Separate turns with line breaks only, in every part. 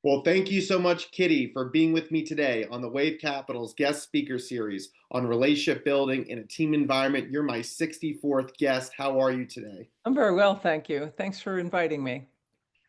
Well, thank you so much, Kitty, for being with me today on the WaveCapital's guest speaker series on relationship building in a team environment. You're my 64th guest. How are you today?
I'm very well, thank you. Thanks for inviting me.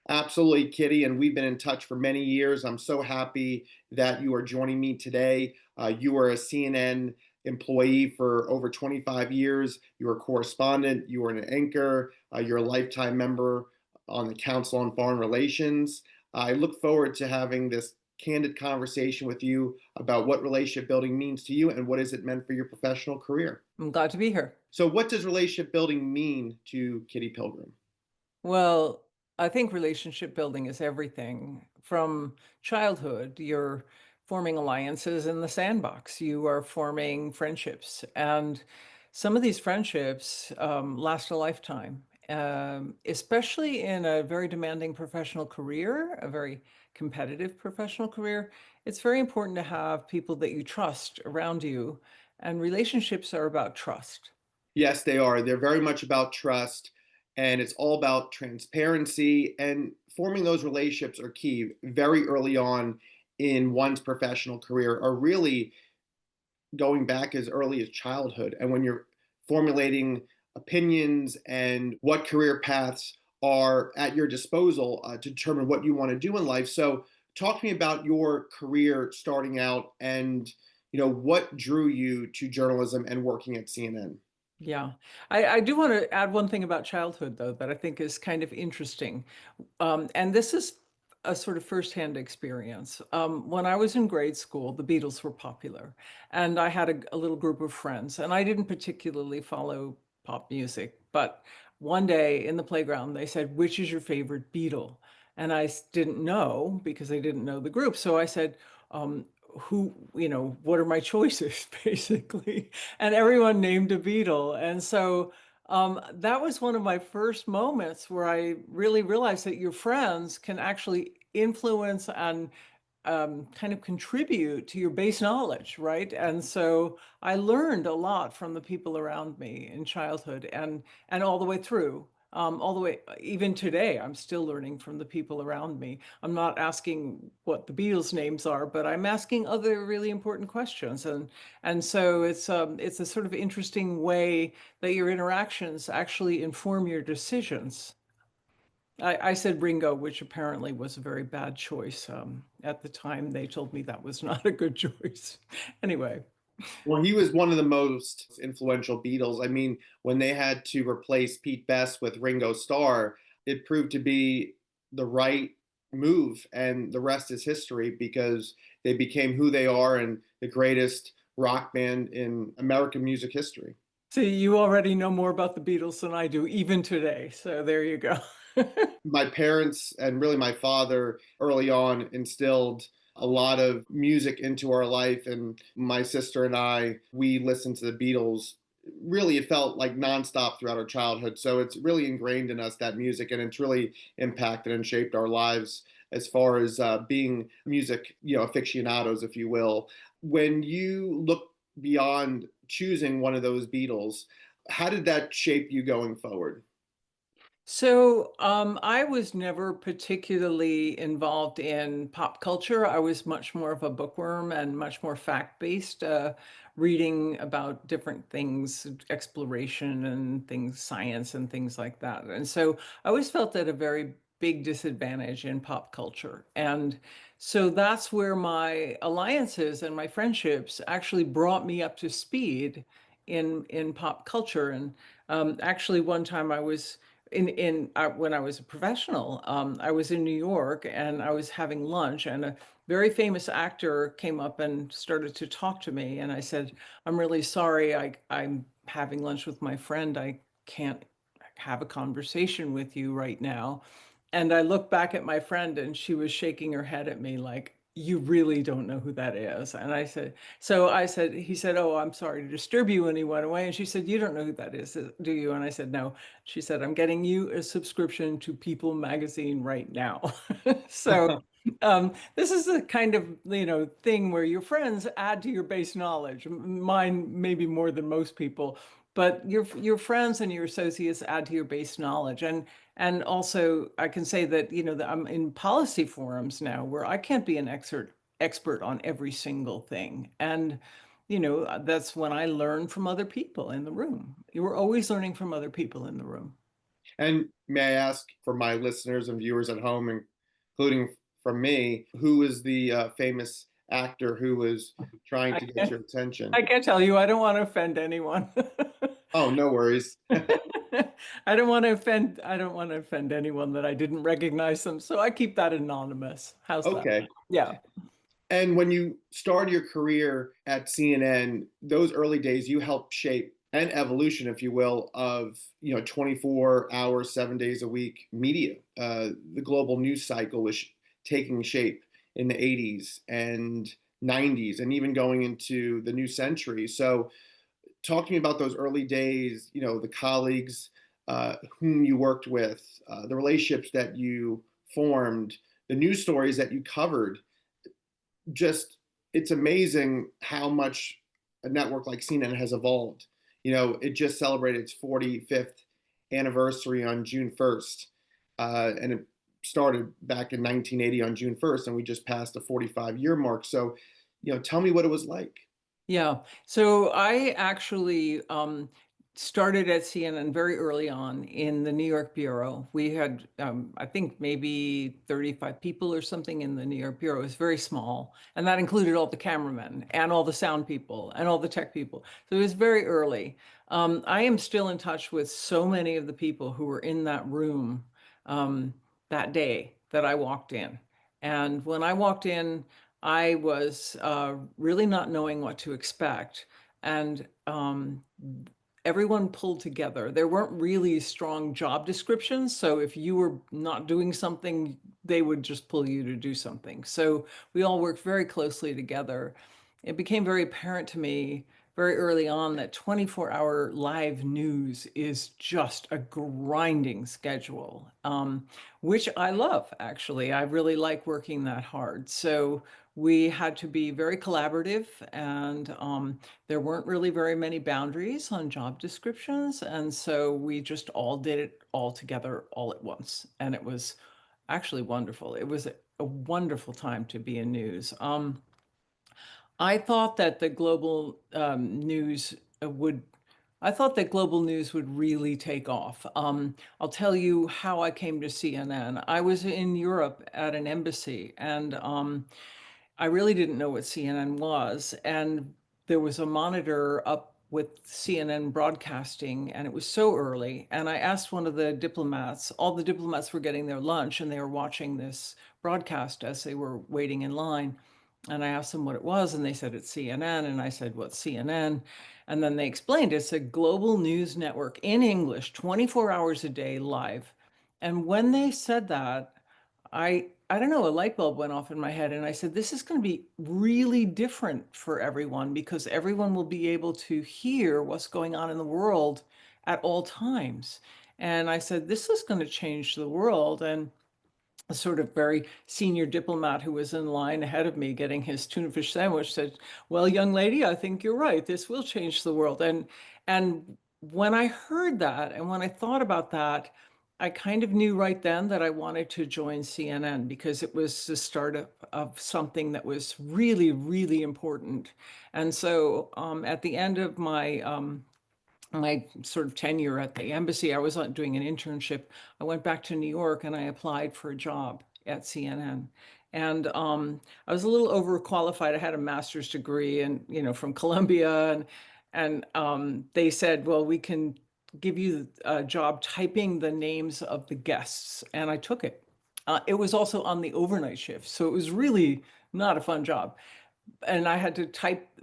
Absolutely, Kitty, and we've been in touch for many years. I'm so happy that you are joining me today. You are a CNN employee for over 25 years. You're a correspondent, you are an anchor, you're a lifetime member on the Council on Foreign Relations. I look forward to having this candid conversation with you about what relationship building means to you and what has it meant for your professional career.
I'm glad to be here.
So, what does relationship building mean to Kitty Pilgrim?
Well, I think relationship building is everything. From childhood, you're forming alliances in the sandbox. You are forming friendships, and some of these friendships last a lifetime, especially in a very demanding professional career, a very competitive professional career. It's very important to have people that you trust around you, and relationships are about trust.
Yes, they are. They're very much about trust, and it's all about transparency, and forming those relationships are key very early on in one's professional career, or really going back as early as childhood. And when you're formulating opinions and what career paths are at your disposal to determine what you want to do in life. So, talk to me about your career starting out, and what drew you to journalism and working at CNN.
Yeah, I do want to add one thing about childhood, though, that I think is kind of interesting. And this is a sort of firsthand experience. When I was in grade school, the Beatles were popular, and I had a little group of friends, and I didn't particularly follow pop music. But one day in the playground, they said, "Which is your favorite Beatle?" And didn't know because I didn't know the group. So I said, what are my choices, basically? And everyone named a Beatle. And so that was one of my first moments where I really realized that your friends can actually influence and kind of contribute to your base knowledge, right? And so I learned a lot from the people around me in childhood and all the way through. All the way, even today, I'm still learning from the people around me. I'm not asking what the Beatles' names are, but I'm asking other really important questions, and so it's a sort of interesting way that your interactions actually inform your decisions. I said Ringo, which apparently was a very bad choice. At the time, they told me that was not a good choice. Anyway,
Well, he was one of the most influential Beatles. I mean, when they had to replace Pete Best with Ringo Starr, it proved to be the right move, and the rest is history because they became who they are and the greatest rock band in American music history.
see, you already know more about the Beatles than I do, even today. So there you go.
My parents and really my father early on instilled a lot of music into our life, and my sister and we listened to the Beatles. Really, it felt like nonstop throughout our childhood. So it's really ingrained in us, that music, and it's really impacted and shaped our lives as far as being music, aficionados, if you will. When you look beyond choosing one of those Beatles, how did that shape you going forward?
So, I was never particularly involved in pop culture. I was much more of a bookworm and much more fact-based, reading about different things, exploration and things, science and things like that. And so I always felt at a very big disadvantage in pop culture. And so that's where my alliances and my friendships actually brought me up to speed in pop culture. And actually, one time I was when I was a professional, I was in New York and I was having lunch, and a very famous actor came up and started to talk to me. And I said, "I'm really sorry. I'm having lunch with my friend. I can't have a conversation with you right now." And I looked back at my friend, and she was shaking her head at me like, "You really don't know who that is." And he said, "Oh, I'm sorry to disturb you." And he went away. And she said, "You don't know who that is, do you?" And I said, "No." She said, "I'm getting you a subscription to People magazine right now." So this is the kind of, thing where your friends add to your base knowledge. Mine maybe more than most people, but your friends and your associates add to your base knowledge. And also I can say that, that I'm in policy forums now where I can't be an expert on every single thing. And, that's when I learn from other people in the room. You were always learning from other people in the room.
And may I ask for my listeners and viewers at home, including from me, who is the famous actor who was trying
I
to get
can't,
your attention?
I can't tell you, I don't want to offend anyone.
Oh, no worries.
I don't want to offend anyone that I didn't recognize them. So I keep that anonymous. How's that?
Okay.
Yeah.
And when you started your career at CNN, those early days, you helped shape an evolution, if you will, of 24 hours, 7 days a week media. The global news cycle was taking shape in the 80s and 90s, and even going into the new century. So, talking about those early days, the colleagues whom you worked with, the relationships that you formed, the news stories that you covered, just it's amazing how much a network like CNN has evolved. It just celebrated its 45th anniversary on June 1st, and it started back in 1980 on June 1st, and we just passed the 45-year mark. So, tell me what it was like.
Yeah. So I actually started at CNN very early on in the New York bureau. We had, I think, maybe 35 people or something in the New York bureau. It was very small. And that included all the cameramen and all the sound people and all the tech people. So it was very early. I am still in touch with so many of the people who were in that room um, that day that I walked in. And when I walked in, I was really not knowing what to expect. And everyone pulled together. There weren't really strong job descriptions. So if you were not doing something, they would just pull you to do something. So we all worked very closely together. It became very apparent to me very early on that 24-hour live news is just a grinding schedule, which I love, actually. I really like working that hard. So we had to be very collaborative, and there weren't really very many boundaries on job descriptions. And so we just all did it all together all at once. And it was actually wonderful. It was a wonderful time to be in news. I thought that the global news would, I thought that global news would really take off. I'll tell you how I came to CNN. I was in Europe at an embassy, and I really didn't know what CNN was. And there was a monitor up with CNN broadcasting, and it was so early. And I asked one of the diplomats, all the diplomats were getting their lunch, and they were watching this broadcast as they were waiting in line. And I asked them what it was, and they said it's CNN. And I said, what's CNN? And then they explained it's a global news network in English, 24 hours a day live. And when they said that, I don't know, a light bulb went off in my head, and I said, this is going to be really different for everyone because everyone will be able to hear what's going on in the world at all times. And I said, this is going to change the world. And a sort of very senior diplomat who was in line ahead of me getting his tuna fish sandwich said, well, young lady, I think you're right. This will change the world. And when I heard that and when I thought about that, I kind of knew right then that I wanted to join CNN because it was the start of something that was really, really important. And so at the end of my sort of tenure at the embassy, I was doing an internship. I went back to New York and I applied for a job at CNN. And I was a little overqualified. I had a master's degree and, from Columbia. And they said, well, we can give you a job typing the names of the guests. And I took it. It was also on the overnight shift. So it was really not a fun job. And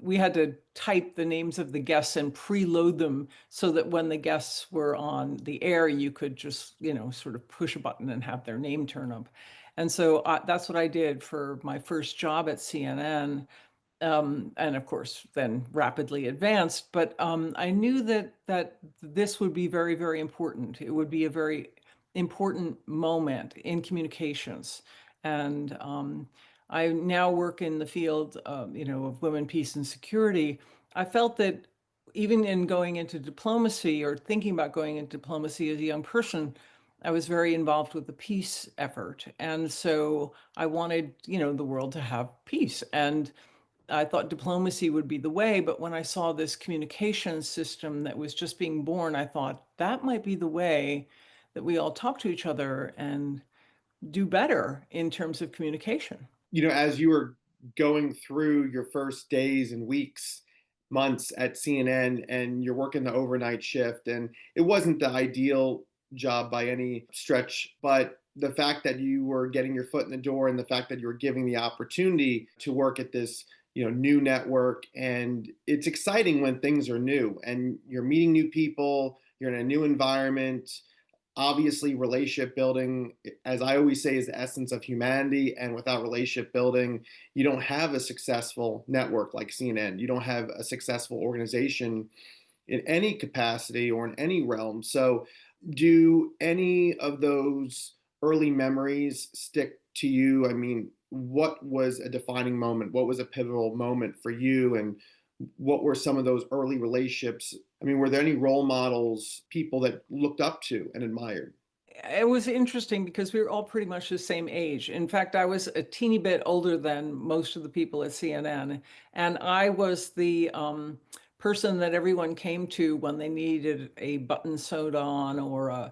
we had to type the names of the guests and preload them so that when the guests were on the air, you could just, sort of push a button and have their name turn up. And so that's what I did for my first job at CNN. And of course, then rapidly advanced. But I knew that this would be very, very important. It would be a very important moment in communications. And I now work in the field, of women, peace, and security. I felt that even in going into diplomacy or thinking about going into diplomacy as a young person, I was very involved with the peace effort. And so I wanted, the world to have peace. And I thought diplomacy would be the way. But when I saw this communication system that was just being born, I thought that might be the way that we all talk to each other and do better in terms of communication.
As you were going through your first days and weeks, months at CNN, and you're working the overnight shift, and it wasn't the ideal job by any stretch, but the fact that you were getting your foot in the door and the fact that you were giving the opportunity to work at this new network, and it's exciting when things are new and you're meeting new people, you're in a new environment. Obviously, relationship building, as I always say, is the essence of humanity. And without relationship building, you don't have a successful network like CNN. You don't have a successful organization in any capacity or in any realm. So, do any of those early memories stick to you? I mean, what was a defining moment? What was a pivotal moment for you? And what were some of those early relationships? I mean, were there any role models, people that looked up to and admired?
It was interesting because we were all pretty much the same age. In fact, I was a teeny bit older than most of the people at CNN, and I was the person that everyone came to when they needed a button sewed on or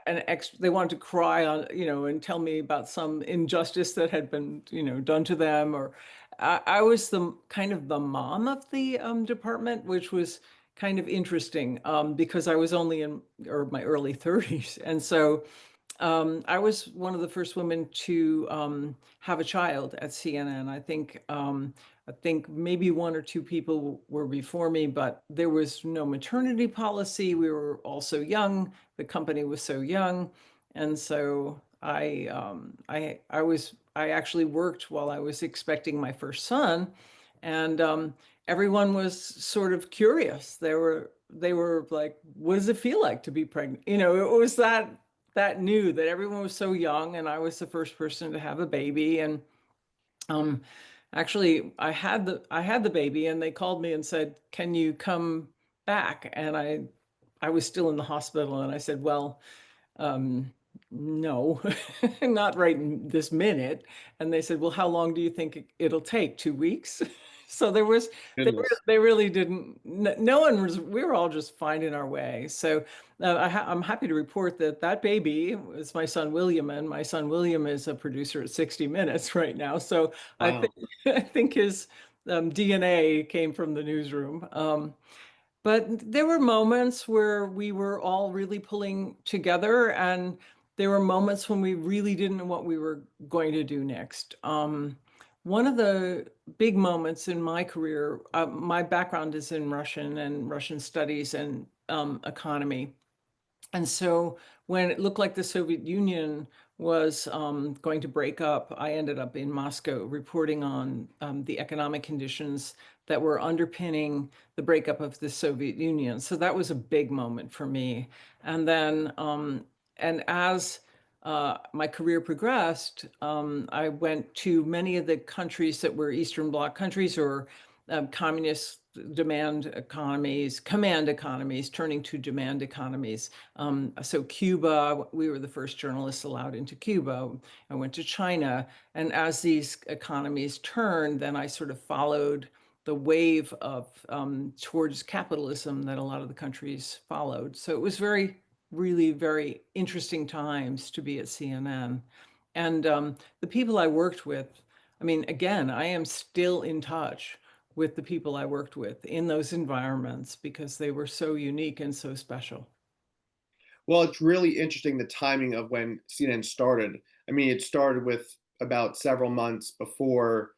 an extra. They wanted to cry on, and tell me about some injustice that had been, done to them. Or I was the kind of the mom of the department, which was kind of interesting because I was only in or my early 30s. And so I was one of the first women to have a child at CNN. I think maybe one or two people were before me, but there was no maternity policy. We were all so young. The company was so young, and so I actually worked while I was expecting my first son, and everyone was sort of curious. They were like, "What does it feel like to be pregnant?" It was that new that everyone was so young, and I was the first person to have a baby. And um, actually, I had the baby, and they called me and said, "Can you come back?" And I was still in the hospital, and I said, "Well, um, no, not right in this minute." And they said, "Well, how long do you think it'll take? 2 weeks?" So
Goodness.
they really didn't, no one was, we were all just finding our way. So I'm happy to report that that baby is my son William, and my son William is a producer at 60 Minutes right now. So I think
Wow.
I think his DNA came from the newsroom. But there were moments where we were all really pulling together, and there were moments when we really didn't know what we were going to do next. One of the big moments in my career, my background is in Russian and Russian studies and economy. And so when it looked like the Soviet Union was going to break up, I ended up in Moscow reporting on the economic conditions that were underpinning the breakup of the Soviet Union. So that was a big moment for me. And then, and as my career progressed, I went to many of the countries that were Eastern Bloc countries or communist command economies, turning to demand economies. So Cuba, we were the first journalists allowed into Cuba. I went to China. And as these economies turned, then I sort of followed the wave of towards capitalism that a lot of the countries followed. So it was really very interesting times to be at CNN. And the people I worked with, I mean, again, I am still in touch with the people I worked with in those environments because they were so unique and so special.
Well, it's really interesting the timing of when CNN started. I mean, it started with about several months before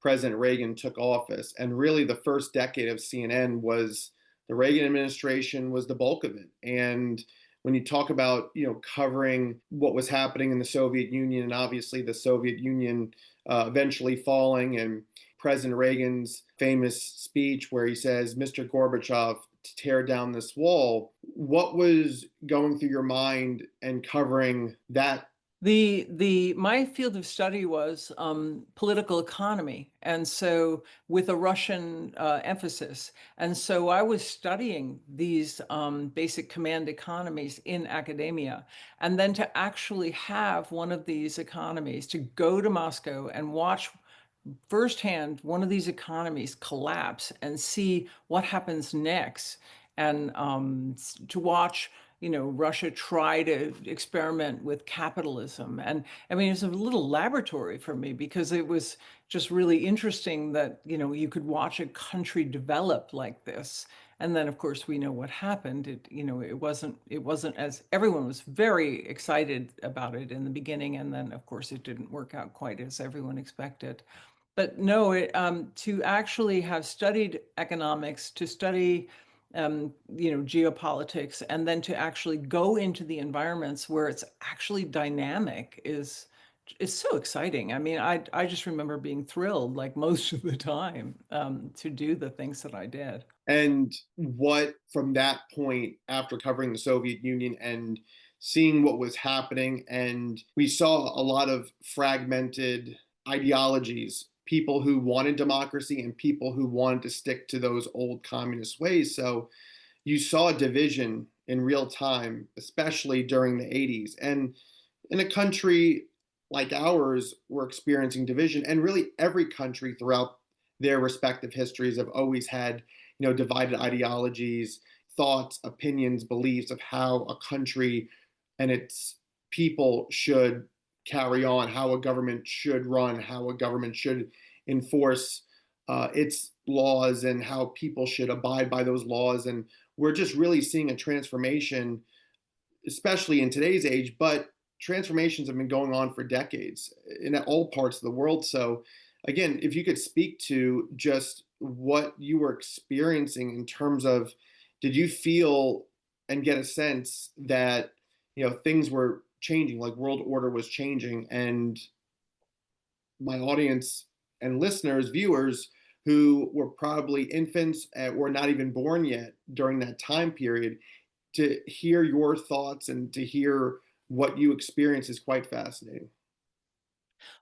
President Reagan took office. And really, the first decade of CNN was the Reagan administration was the bulk of it. And when you talk about, covering what was happening in the Soviet Union, and obviously the Soviet Union eventually falling, and President Reagan's famous speech where he says, "Mr. Gorbachev, to tear down this wall." What was going through your mind and covering that
My field of study was political economy, and so with a Russian emphasis. And so I was studying these basic command economies in academia, and then to actually have one of these economies, to go to Moscow and watch firsthand one of these economies collapse and see what happens next, and to watch, Russia try to experiment with capitalism. And I mean, it's a little laboratory for me because it was just really interesting that, you could watch a country develop like this. And then, of course, we know what happened. It wasn't as everyone was very excited about it in the beginning. And then, of course, it didn't work out quite as everyone expected. But no, to actually have studied economics, to study, geopolitics, and then to actually go into the environments where it's actually dynamic is so exciting. I mean, I just remember being thrilled, like most of the time, to do the things that I did.
And what, from that point, after covering the Soviet Union and seeing what was happening, and we saw a lot of fragmented ideologies, people who wanted democracy and people who wanted to stick to those old communist ways. So you saw a division in real time, especially during the 80s. And in a country like ours, we're experiencing division, and really every country throughout their respective histories have always had, divided ideologies, thoughts, opinions, beliefs of how a country and its people should carry on, how a government should run, how a government should enforce its laws, and how people should abide by those laws. And we're just really seeing a transformation, especially in today's age, but transformations have been going on for decades in all parts of the world. So, again, if you could speak to just what you were experiencing in terms of, did you feel and get a sense that, things were changing, like world order was changing, and my audience and listeners, viewers who were probably infants or not even born yet during that time period, to hear your thoughts and to hear what you experience is quite fascinating.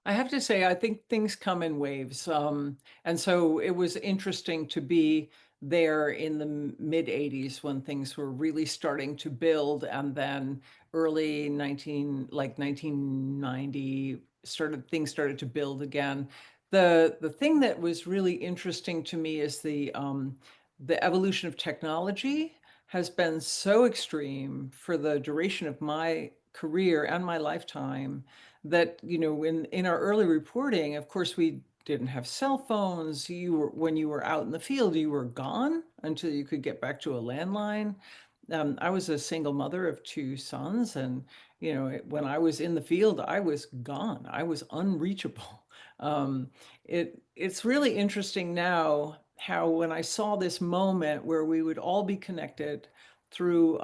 I have to say, I think things come in waves. And so it was interesting to be there in the mid 80s when things were really starting to build. And then early 1990, things started to build again. The thing that was really interesting to me is the evolution of technology has been so extreme for the duration of my career and my lifetime that, in our early reporting, of course, we didn't have cell phones. When you were out in the field, you were gone until you could get back to a landline. I was a single mother of two sons, and when I was in the field, I was gone. I was unreachable. Um, it's really interesting now how, when I saw this moment where we would all be connected through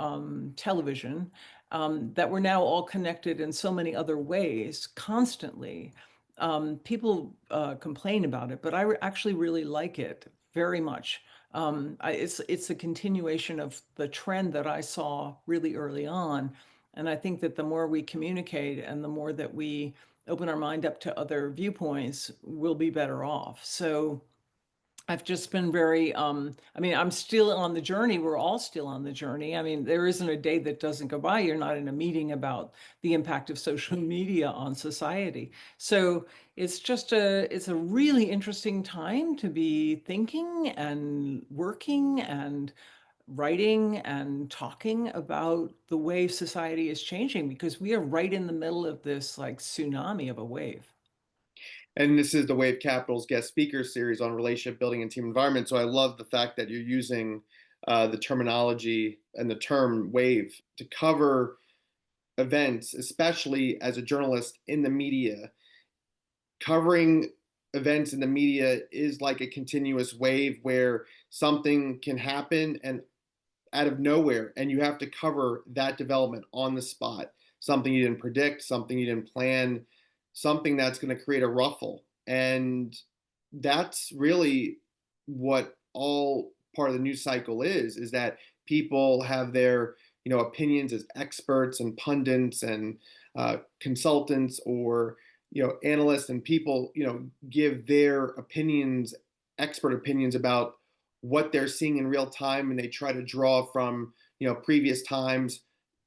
television, that we're now all connected in so many other ways constantly. People complain about it, but actually really like it very much. It's a continuation of the trend that I saw really early on, and I think that the more we communicate and the more that we open our mind up to other viewpoints, we'll be better off. So I've just been very, I mean, I'm still on the journey. We're all still on the journey. I mean, there isn't a day that doesn't go by. You're not in a meeting about the impact of social media on society. So it's a really interesting time to be thinking and working and writing and talking about the way society is changing, because we are right in the middle of this like tsunami of a wave.
And this is the Wave Capital's guest speaker series on relationship building and team environment. So I love the fact that you're using the terminology and the term wave to cover events, especially as a journalist in the media. Covering events in the media is like a continuous wave where something can happen and out of nowhere, and you have to cover that development on the spot. Something you didn't predict, something you didn't plan, something that's going to create a ruffle. And that's really what all part of the news cycle is that people have their opinions as experts and pundits and consultants, or analysts and people give their opinions, expert opinions about what they're seeing in real time, and they try to draw from previous times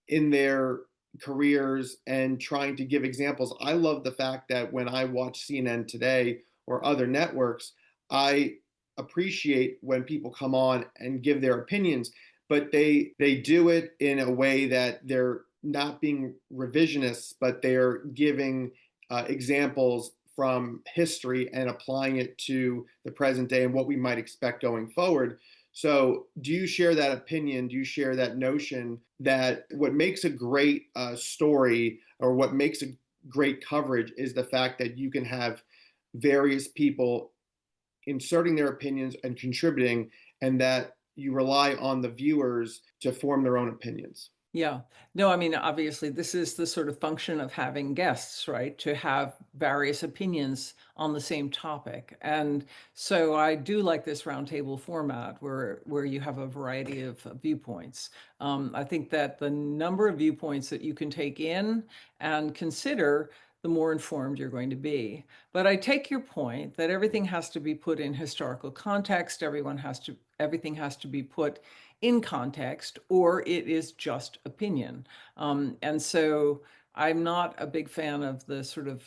in their careers and trying to give examples. I love the fact that when I watch CNN today or other networks, I appreciate when people come on and give their opinions, but they do it in a way that they're not being revisionists, but they're giving examples from history and applying it to the present day and what we might expect going forward. So, do you share that opinion? Do you share that notion that what makes a great story, or what makes a great coverage, is the fact that you can have various people inserting their opinions and contributing, and that you rely on the viewers to form their own opinions?
Yeah. No, I mean, obviously, this is the sort of function of having guests, right? To have various opinions on the same topic. And so I do like this roundtable format where you have a variety of viewpoints. I think that the number of viewpoints that you can take in and consider, the more informed you're going to be. But I take your point that everything has to be put in historical context. Everything has to be put in context, or it is just opinion. And so I'm not a big fan of the sort of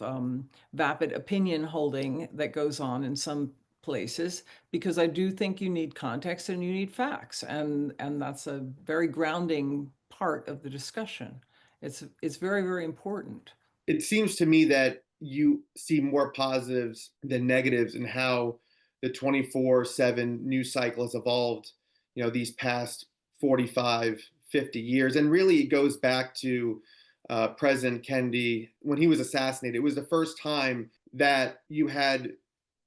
vapid opinion holding that goes on in some places, because I do think you need context and you need facts, and that's a very grounding part of the discussion. It's very, very important.
It seems to me that you see more positives than negatives in how the 24/7 news cycle has evolved, these past 45, 50 years. And really, it goes back to President Kennedy when he was assassinated. It was the first time that you had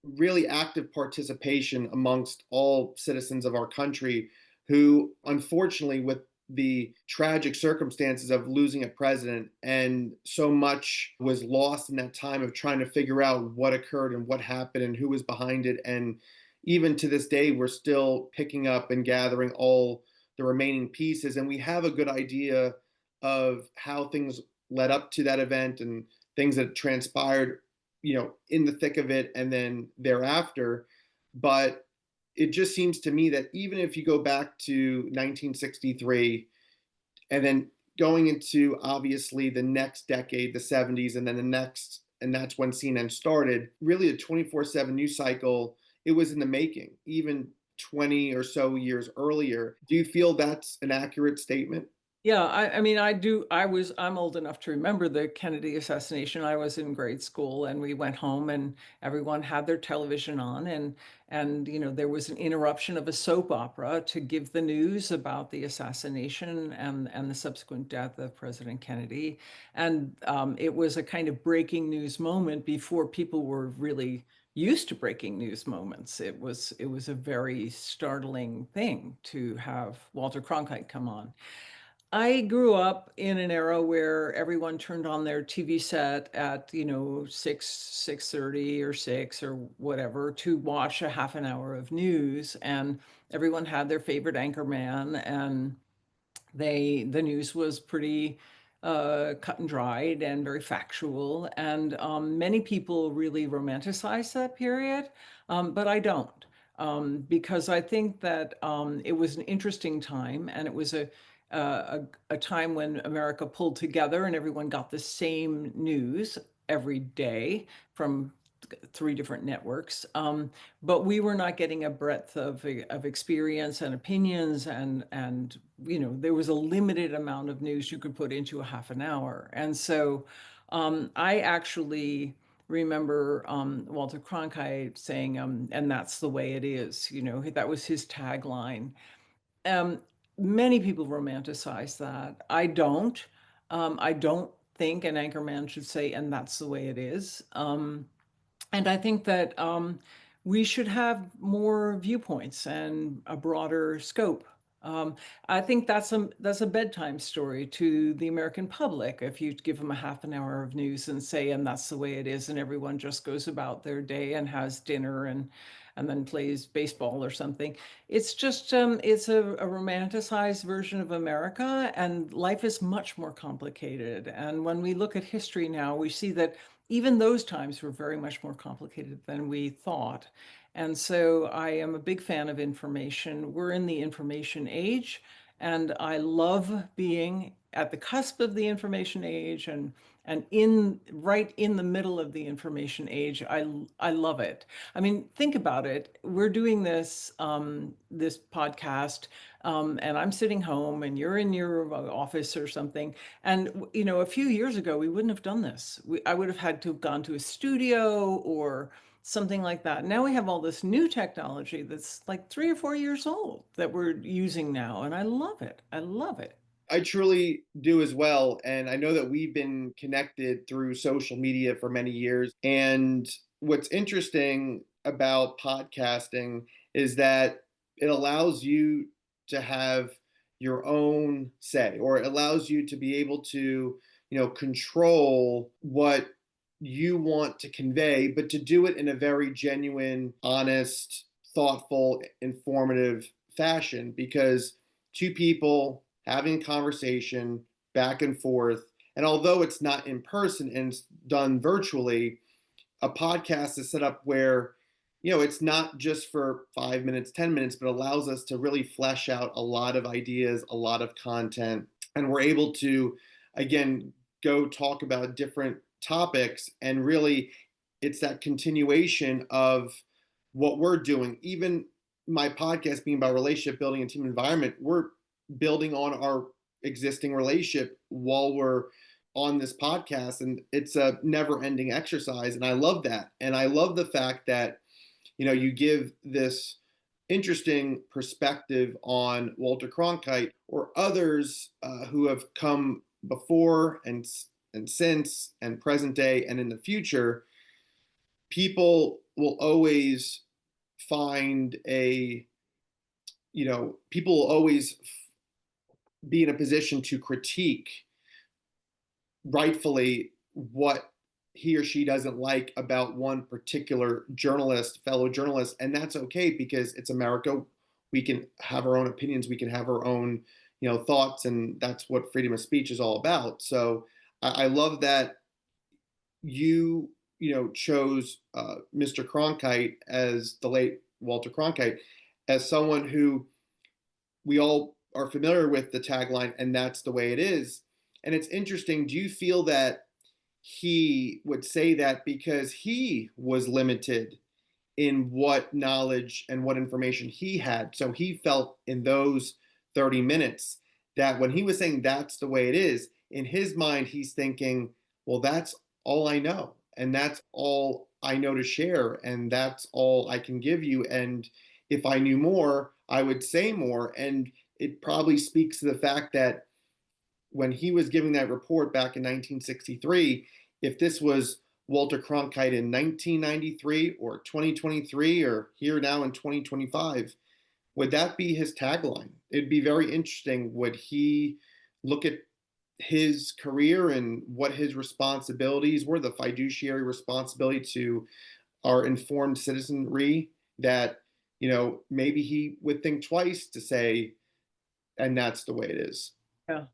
really active participation amongst all citizens of our country who, unfortunately, with the tragic circumstances of losing a president, and so much was lost in that time of trying to figure out what occurred and what happened and who was behind it. And even to this day, we're still picking up and gathering all the remaining pieces, and we have a good idea of how things led up to that event and things that transpired in the thick of it and then thereafter. But it just seems to me that even if you go back to 1963, and then going into obviously the next decade, the 70s, and then the next, and that's when CNN started, really the 24/7 news cycle, it was in the making, even 20 or so years earlier. Do you feel that's an accurate statement?
Yeah, I mean, I do. I'm old enough to remember the Kennedy assassination. I was in grade school, and we went home, and everyone had their television on, and there was an interruption of a soap opera to give the news about the assassination and the subsequent death of President Kennedy, and it was a kind of breaking news moment before people were really used to breaking news moments. It was a very startling thing to have Walter Cronkite come on. I grew up in an era where everyone turned on their TV set at, 6:30 or 6 or whatever to watch a half an hour of news, and everyone had their favorite anchorman, and the news was pretty cut and dried and very factual, and many people really romanticize that period, but I don't, because I think that it was an interesting time, and it was a time when America pulled together and everyone got the same news every day from three different networks. But we were not getting a breadth of experience and opinions, and there was a limited amount of news you could put into a half an hour. And so I actually remember Walter Cronkite saying, and that's the way it is, that was his tagline. Um, Many people romanticize that. I don't. I don't think an anchorman should say, and that's the way it is. And I think that we should have more viewpoints and a broader scope. Um, I think that's a bedtime story to the American public. If you give them a half an hour of news and say, and that's the way it is, and everyone just goes about their day and has dinner, and and then plays baseball or something. It's just it's a romanticized version of America, and life is much more complicated. And when we look at history now, we see that even those times were very much more complicated than we thought. And so I am a big fan of information. We're in the information age, and I love being at the cusp of the information age and in right in the middle of the information age. I love it. I mean, think about it. We're doing this podcast, and I'm sitting home, and you're in your office or something. And a few years ago, we wouldn't have done this. I would have had to have gone to a studio or something like that. Now we have all this new technology that's like 3 or 4 years old that we're using now, and I love it. I love it.
I truly do as well. And I know that we've been connected through social media for many years. And what's interesting about podcasting is that it allows you to have your own say, or it allows you to be able to, control what you want to convey, but to do it in a very genuine, honest, thoughtful, informative fashion, because two people having a conversation back and forth. And although it's not in person and it's done virtually, a podcast is set up where, it's not just for 5 minutes, 10 minutes, but allows us to really flesh out a lot of ideas, a lot of content. And we're able to, again, go talk about different topics. And really, it's that continuation of what we're doing. Even my podcast being about relationship building and team environment, we're building on our existing relationship while we're on this podcast, and it's a never ending exercise, and I love that. And I love the fact that you give this interesting perspective on Walter Cronkite or others who have come before and since and present day and in the future. People will always find people will always be in a position to critique rightfully what he or she doesn't like about one particular fellow journalist, and that's okay because it's America. We can have our own opinions, we can have our own, thoughts, and that's what freedom of speech is all about. So I love that you, chose Mr. Cronkite, as the late Walter Cronkite, as someone who we all are familiar with the tagline, and that's the way it is. And it's interesting. Do you feel that he would say that because he was limited in what knowledge and what information he had? So he felt in those 30 minutes that when he was saying that's the way it is, in his mind, he's thinking, well, that's all I know. And that's all I know to share. And that's all I can give you. And if I knew more, I would say more. And it probably speaks to the fact that when he was giving that report back in 1963, if this was Walter Cronkite in 1993 or 2023 or here now in 2025, would that be his tagline? It'd be very interesting. Would he look at his career and what his responsibilities were, the fiduciary responsibility to our informed citizenry, that, maybe he would think twice to say, and that's the way it is.
Yeah.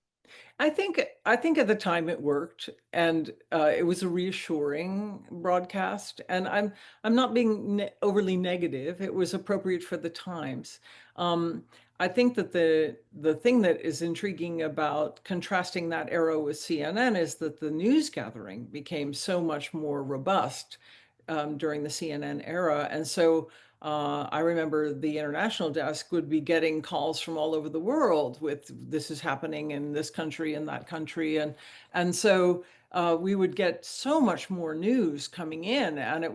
I think at the time it worked, and it was a reassuring broadcast. And I'm not being overly negative. It was appropriate for the times. I think that the thing that is intriguing about contrasting that era with CNN is that the news gathering became so much more robust during the CNN era, and so. I remember the international desk would be getting calls from all over the world with this is happening in this country and that country. And so we would get so much more news coming in. And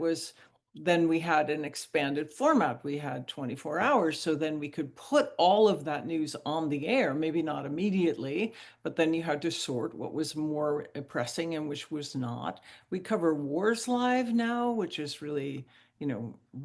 then we had an expanded format. We had 24 hours. So then we could put all of that news on the air, maybe not immediately, but then you had to sort what was more pressing and which was not. We cover wars live now, which is really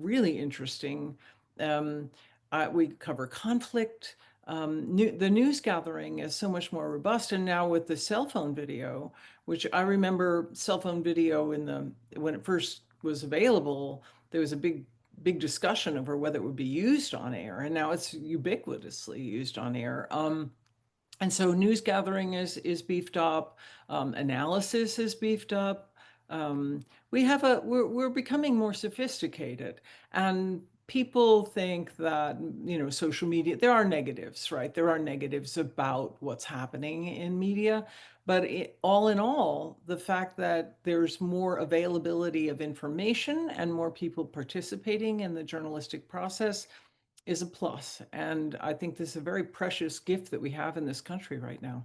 really interesting. We cover conflict. The news gathering is so much more robust. And now with the cell phone video, which I remember cell phone video when it first was available, there was a big big discussion over whether it would be used on air, and now it's ubiquitously used on air. And so news gathering is beefed up, analysis is beefed up. Um, we're becoming more sophisticated, and people think that, social media, there are negatives, right? There are negatives about what's happening in media, but all in all, the fact that there's more availability of information and more people participating in the journalistic process is a plus. And I think this is a very precious gift that we have in this country right now.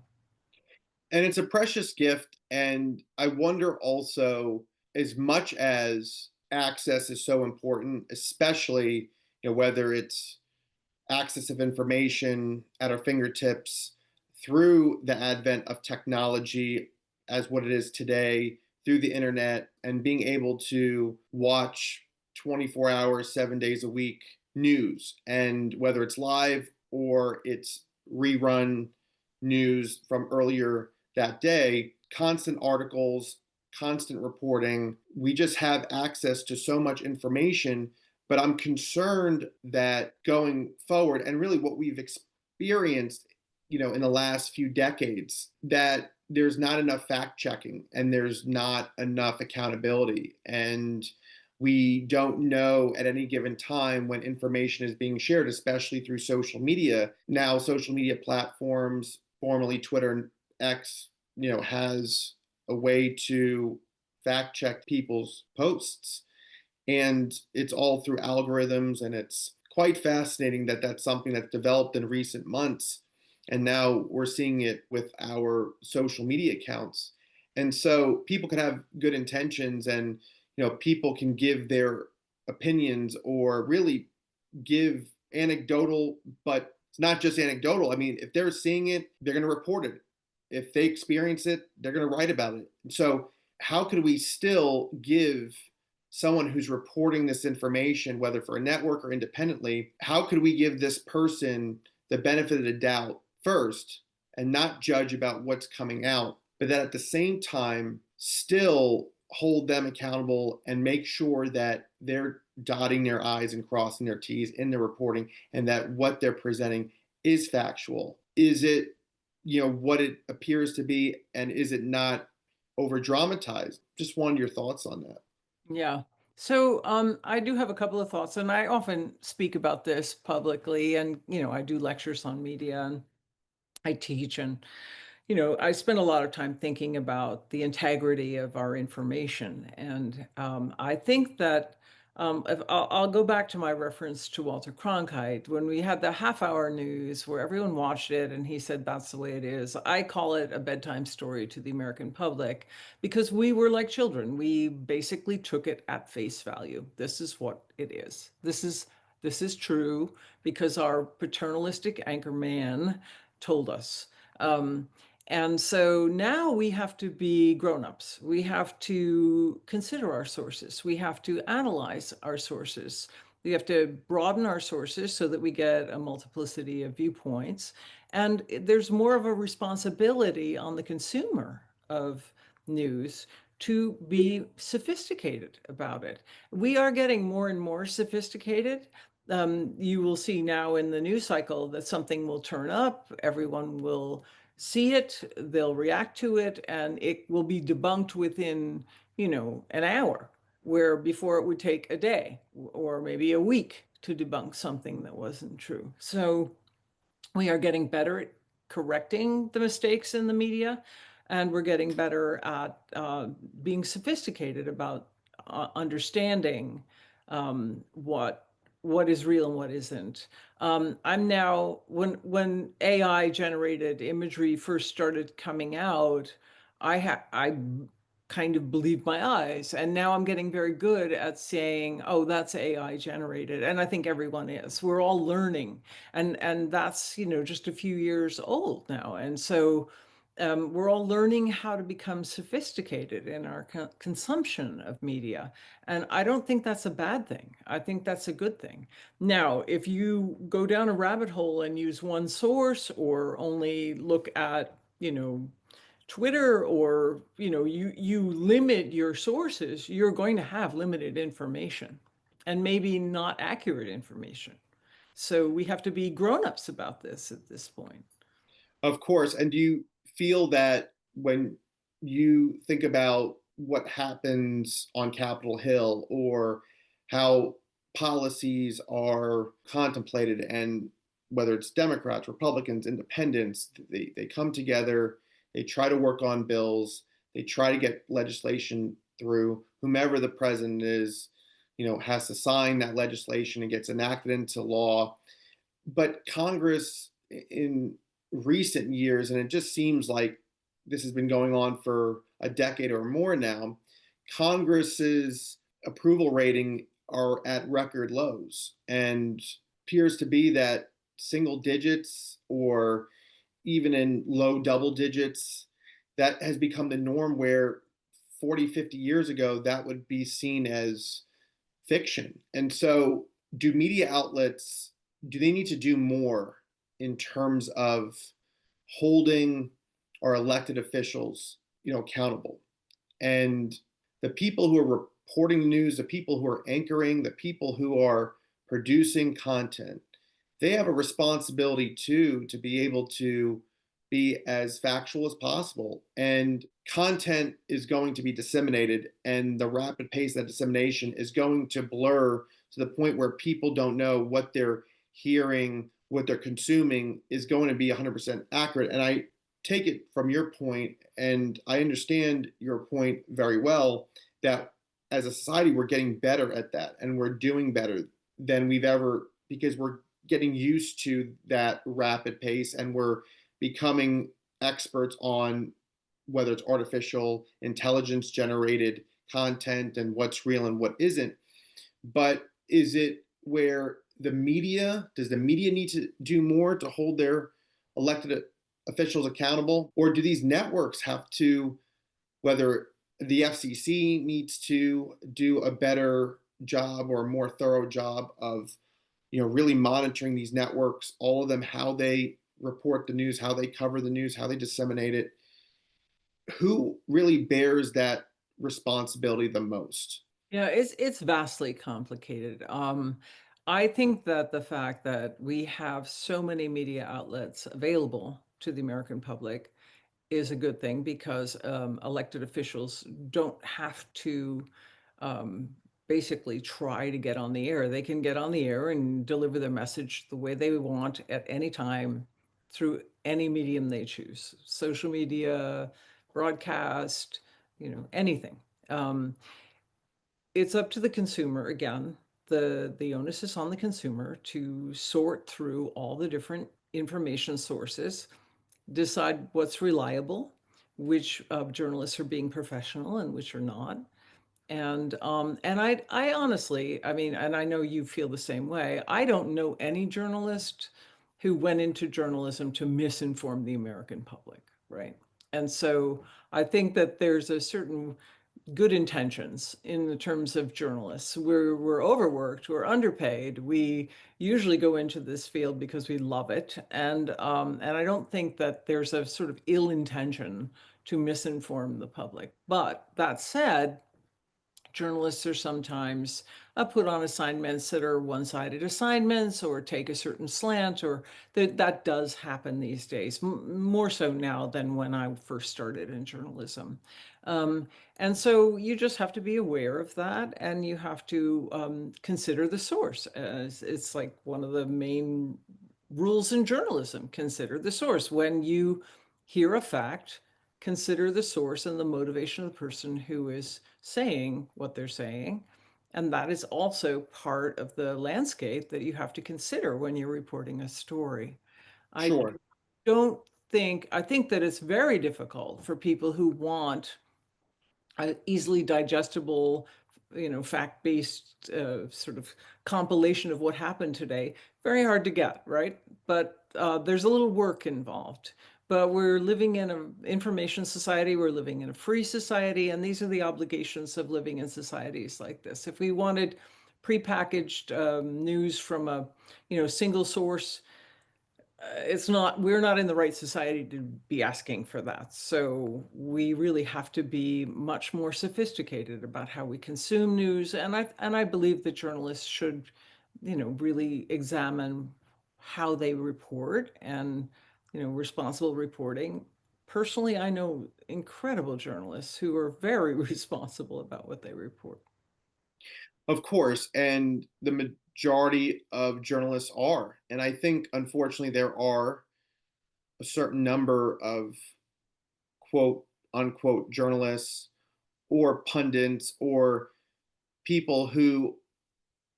And it's a precious gift. And I wonder also, as much as access is so important, especially whether it's access of information at our fingertips through the advent of technology as what it is today, through the internet, and being able to watch 24 hours, 7 days a week news, and whether it's live or it's rerun news from earlier that day, constant articles, constant reporting. We just have access to so much information, but I'm concerned that going forward, and really what we've experienced, in the last few decades, that there's not enough fact checking and there's not enough accountability. And we don't know at any given time when information is being shared, especially through social media. Now, social media platforms, formerly Twitter and X, has a way to fact check people's posts. And it's all through algorithms. And it's quite fascinating that that's something that's developed in recent months. And now we're seeing it with our social media accounts. And so people can have good intentions, and people can give their opinions or really give anecdotal, but it's not just anecdotal. I mean, if they're seeing it, they're going to report it. If they experience it, they're going to write about it. And so how can we still give someone who's reporting this information, whether for a network or independently, how could we give this person the benefit of the doubt first and not judge about what's coming out, but then at the same time still hold them accountable and make sure that they're dotting their I's and crossing their T's in their reporting, and that what they're presenting is factual? Is it, what it appears to be, and is it not over dramatized? Just wanted your thoughts on that.
Yeah. So I do have a couple of thoughts, and I often speak about this publicly, and I do lectures on media, and I teach, and I spend a lot of time thinking about the integrity of our information. And I think that if I'll go back to my reference to Walter Cronkite. When we had the half-hour news where everyone watched it and he said, that's the way it is. I call it a bedtime story to the American public, because we were like children. We basically took it at face value. This is what it is. This is true because our paternalistic anchor man told us. And so now we have to be grown-ups. We have to consider our sources. We have to analyze our sources. We have to broaden our sources so that we get a multiplicity of viewpoints. And there's more of a responsibility on the consumer of news to be sophisticated about it. We are getting more and more sophisticated. You will see now in the news cycle that something will turn up, everyone will see it, they'll react to it, and it will be debunked within, an hour, where before it would take a day or maybe a week to debunk something that wasn't true. So we are getting better at correcting the mistakes in the media, and we're getting better at being sophisticated about understanding what is real and what isn't. I'm now, when AI generated imagery first started coming out, I kind of believed my eyes, and now I'm getting very good at saying, oh, that's AI generated. And I think everyone is. We're all learning, and that's just a few years old now. And so we're all learning how to become sophisticated in our consumption of media. And I don't think that's a bad thing. I think that's a good thing. Now, if you go down a rabbit hole and use one source, or only look at, Twitter, or, you limit your sources, you're going to have limited information. and maybe not accurate information. So we have to be grown-ups about this at this point.
Of course. And do you feel that when you think about what happens on Capitol Hill or how policies are contemplated, and whether it's Democrats, Republicans, Independents, they come together, they try to work on bills, they try to get legislation through, whomever the president is, has to sign that legislation and gets enacted into law. But Congress in recent years, and it just seems like this has been going on for a decade or more now, Congress's approval rating are at record lows, and appears to be that single digits or even in low double digits, that has become the norm, where 40, 50 years ago, that would be seen as fiction. And so, do media outlets, do they need to do more in terms of holding our elected officials, accountable? And the people who are reporting the news, the people who are anchoring, the people who are producing content, they have a responsibility too to be able to be as factual as possible. And content is going to be disseminated, and the rapid pace of that dissemination is going to blur to the point where people don't know what they're hearing, what they're consuming is going to be 100% accurate. And I take it from your point, and I understand your point very well, that as a society, we're getting better at that, and we're doing better than we've ever, because we're getting used to that rapid pace, and we're becoming experts on whether it's artificial intelligence generated content and what's real and what isn't. But is it where does the media need to do more to hold their elected officials accountable? Or do these networks have to, whether the FCC needs to do a better job or a more thorough job of, really monitoring these networks, all of them, how they report the news, how they cover the news, how they disseminate it? Who really bears that responsibility the most?
Yeah, it's vastly complicated. I think that the fact that we have so many media outlets available to the American public is a good thing, because elected officials don't have to um, basically try to get on the air. They can get on the air and deliver their message the way they want at any time through any medium they choose: social media, broadcast, anything. Um, it's up to the consumer again. The onus is on the consumer to sort through all the different information sources, decide what's reliable, which journalists are being professional and which are not. And I honestly, I mean, and I know you feel the same way. I don't know any journalist who went into journalism to misinform the American public, right? And so I think that there's a certain good intentions in the terms of journalists. We're overworked, we're underpaid. We usually go into this field because we love it, and I don't think that there's a sort of ill intention to misinform the public. But that said, journalists are sometimes put on assignments that are one-sided assignments, or take a certain slant, or that does happen these days, more so now than when I first started in journalism. And so you just have to be aware of that, and you have to consider the source. It's like one of the main rules in journalism: consider the source. When you hear a fact, consider the source and the motivation of the person who is saying what they're saying. And that is also part of the landscape that you have to consider when you're reporting a story. I
Sure.
don't I think that it's very difficult for people who want an easily digestible, fact-based sort of compilation of what happened today. Very hard to get, right? But there's a little work involved. But we're living in an information society, we're living in a free society, and these are the obligations of living in societies like this. If we wanted prepackaged news from a single source, we're not in the right society to be asking for that. So we really have to be much more sophisticated about how we consume news. And I believe that journalists should, really examine how they report and, responsible reporting. Personally, I know incredible journalists who are very responsible about what they report.
Of course, and the majority of journalists are. And I think, unfortunately, there are a certain number of quote unquote journalists or pundits or people who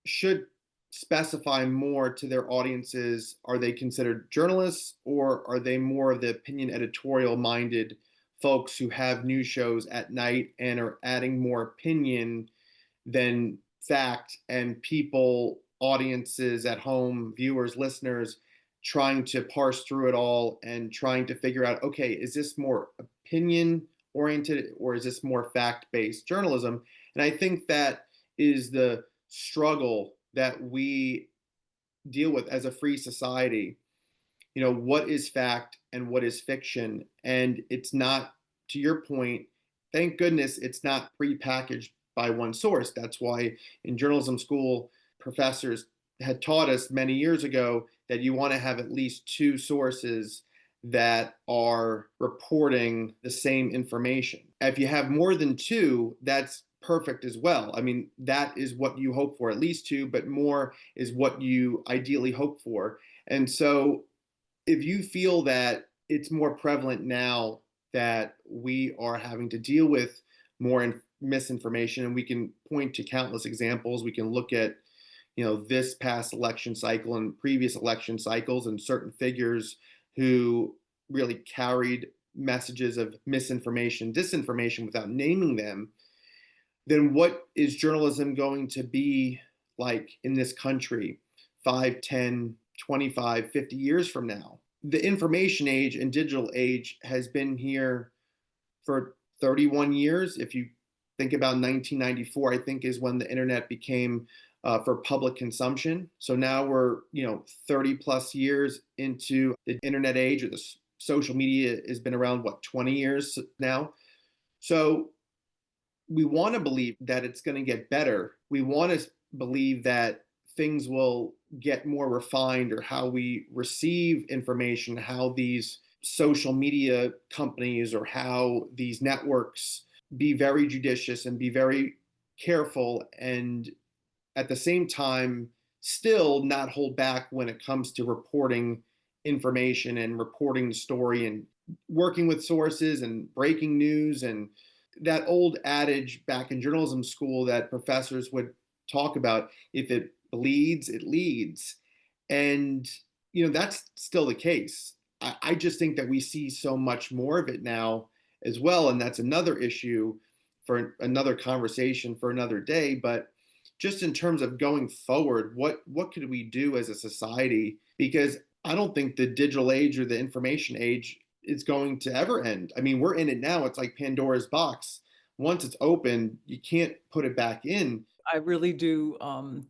should specify more to their audiences. Are they considered journalists, or are they more of the opinion editorial minded folks who have news shows at night and are adding more opinion than fact, and people, audiences at home, viewers, listeners, trying to parse through it all and trying to figure out, okay, is this more opinion oriented or is this more fact based journalism? And I think that is the struggle that we deal with as a free society. What is fact and what is fiction? And it's not, to your point, thank goodness it's not prepackaged by one source. That's why in journalism school, professors had taught us many years ago that you want to have at least two sources that are reporting the same information. If you have more than two, that's perfect as well. I mean, that is what you hope for, at least two, but more is what you ideally hope for. And so if you feel that it's more prevalent now that we are having to deal with more misinformation, and we can point to countless examples, we can look at this past election cycle and previous election cycles and certain figures who really carried messages of misinformation, disinformation without naming them, then what is journalism going to be like in this country 5, 10, 25, 50 years from now? The information age and digital age has been here for 31 years. If you think about 1994, I think is when the internet became for public consumption. So now we're 30 plus years into the internet age, or the social media has been around, what, 20 years now. So we want to believe that it's going to get better. We want to believe that things will get more refined, or how we receive information, how these social media companies or how these networks be very judicious and be very careful, and at the same time still not hold back when it comes to reporting information and reporting the story and working with sources and breaking news. And that old adage back in journalism school that professors would talk about, if it bleeds, it leads. And, that's still the case. I just think that we see so much more of it now as well. And that's another issue for another conversation for another day. But just in terms of going forward, what could we do as a society? Because I don't think the digital age or the information age is going to ever end. I mean, we're in it now. It's like Pandora's box. Once it's open, you can't put it back in.
I really do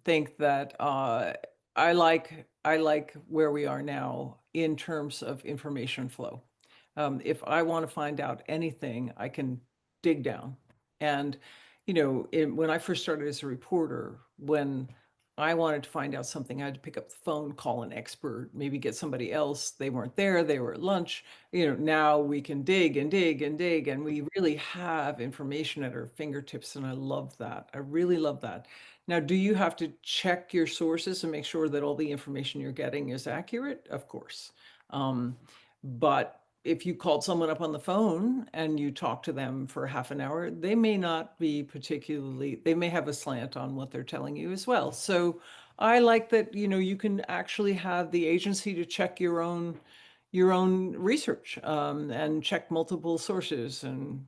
think that I like where we are now in terms of information flow. If I want to find out anything, I can dig down. And when I first started as a reporter, when I wanted to find out something, I had to pick up the phone, call an expert, maybe get somebody else. They weren't there, they were at lunch. Now we can dig and dig and dig, and we really have information at our fingertips. And I love that. I really love that. Now, do you have to check your sources and make sure that all the information you're getting is accurate? Of course. But if you called someone up on the phone and you talk to them for half an hour, they may not be they may have a slant on what they're telling you as well. So I like that, you can actually have the agency to check your own research, and check multiple sources, and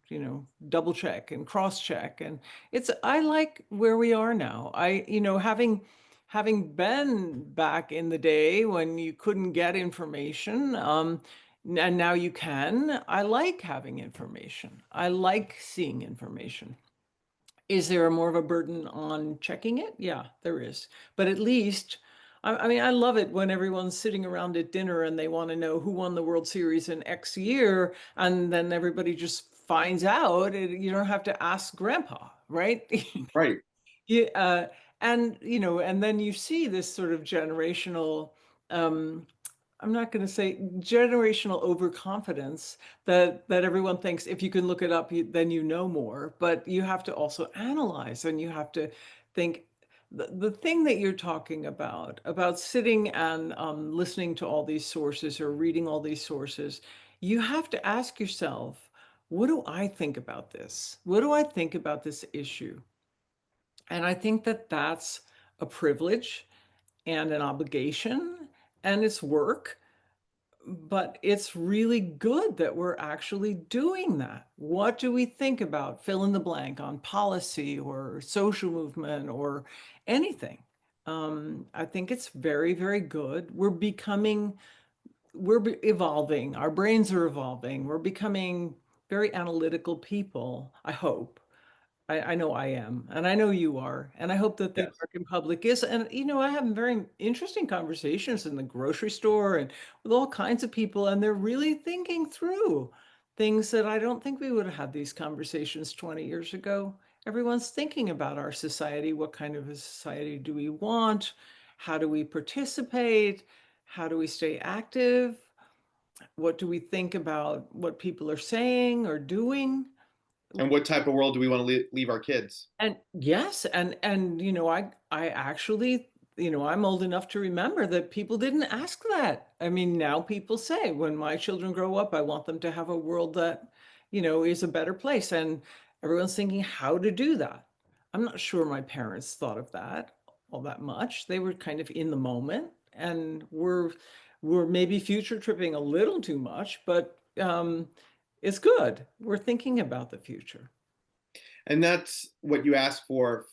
double check and cross check. And I like where we are now. Having been back in the day when you couldn't get information, and now you can. I like having information. I like seeing information. Is there more of a burden on checking it? Yeah, there is. But at least I mean, I love it when everyone's sitting around at dinner and they want to know who won the World Series in X year, and then everybody just finds out. You don't have to ask Grandpa, right?
Right.
Yeah, and and then you see this sort of generational, um, I'm not going to say generational overconfidence that everyone thinks if you can look it up, then you know more. But you have to also analyze, and you have to think. The thing that you're talking about sitting and listening to all these sources or reading all these sources, you have to ask yourself, what do I think about this? What do I think about this issue? And I think that that's a privilege and an obligation, and it's work, but it's really good that we're actually doing that. What do we think about fill in the blank on policy or social movement or anything? I think it's very, very good. We're evolving. Our brains are evolving. We're becoming very analytical people, I hope. I know I am, and I know you are, and I hope that the
Yes.
American public is. And I have very interesting conversations in the grocery store and with all kinds of people, and they're really thinking through things that I don't think we would have had these conversations 20 years ago. Everyone's thinking about our society. What kind of a society do we want? How do we participate? How do we stay active? What do we think about what people are saying or doing?
And what type of world do we want to leave our kids?
And yes, and I actually, I'm old enough to remember that people didn't ask that. I mean, now people say, when my children grow up, I want them to have a world that, is a better place. And everyone's thinking how to do that. I'm not sure my parents thought of that all that much. They were kind of in the moment, and we're maybe future tripping a little too much, but it's good. We're thinking about the future.
And that's what you ask for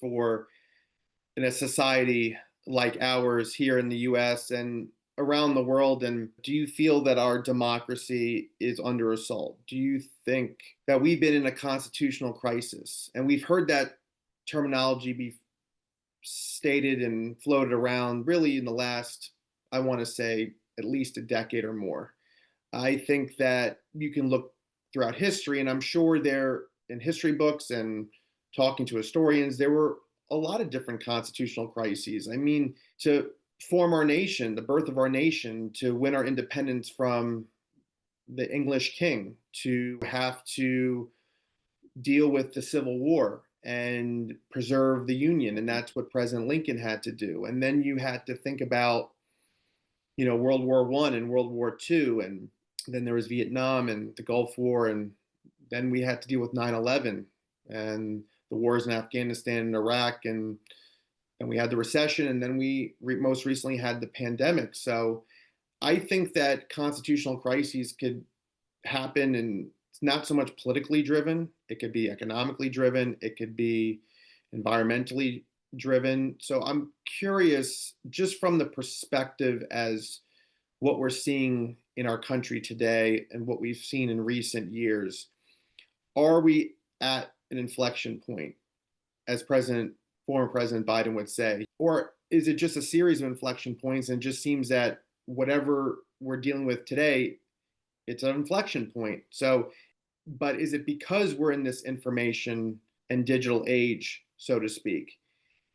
in a society like ours here in the US and around the world. And do you feel that our democracy is under assault? Do you think that we've been in a constitutional crisis? And we've heard that terminology be stated and floated around really in the last, I want to say, at least a decade or more. I think that you can look throughout history, and I'm sure there in history books and talking to historians, there were a lot of different constitutional crises. I mean, to form our nation, the birth of our nation, to win our independence from the English king, to have to deal with the Civil War and preserve the Union. And that's what President Lincoln had to do. And then you had to think about, World War I and World War II, and then there was Vietnam and the Gulf War, and then we had to deal with 9/11 and the wars in Afghanistan and Iraq, and then we had the recession, and then we most recently had the pandemic. So I think that constitutional crises could happen, and it's not so much politically driven. It could be economically driven. It could be environmentally driven. So I'm curious, just from the perspective as what we're seeing in our country today and what we've seen in recent years, are we at an inflection point, as former President Biden would say, or is it just a series of inflection points and just seems that whatever we're dealing with today, it's an inflection point? So, but is it because we're in this information and digital age, so to speak,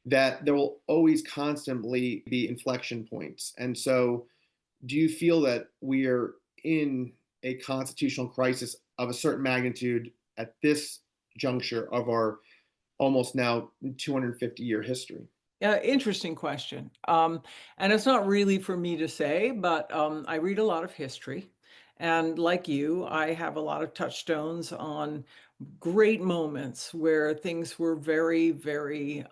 that there will always constantly be inflection points? And so, do you feel that we are in a constitutional crisis of a certain magnitude at this juncture of our almost now 250-year history?
Yeah, interesting question. And it's not really for me to say, but I read a lot of history. And like you, I have a lot of touchstones on great moments where things were very, very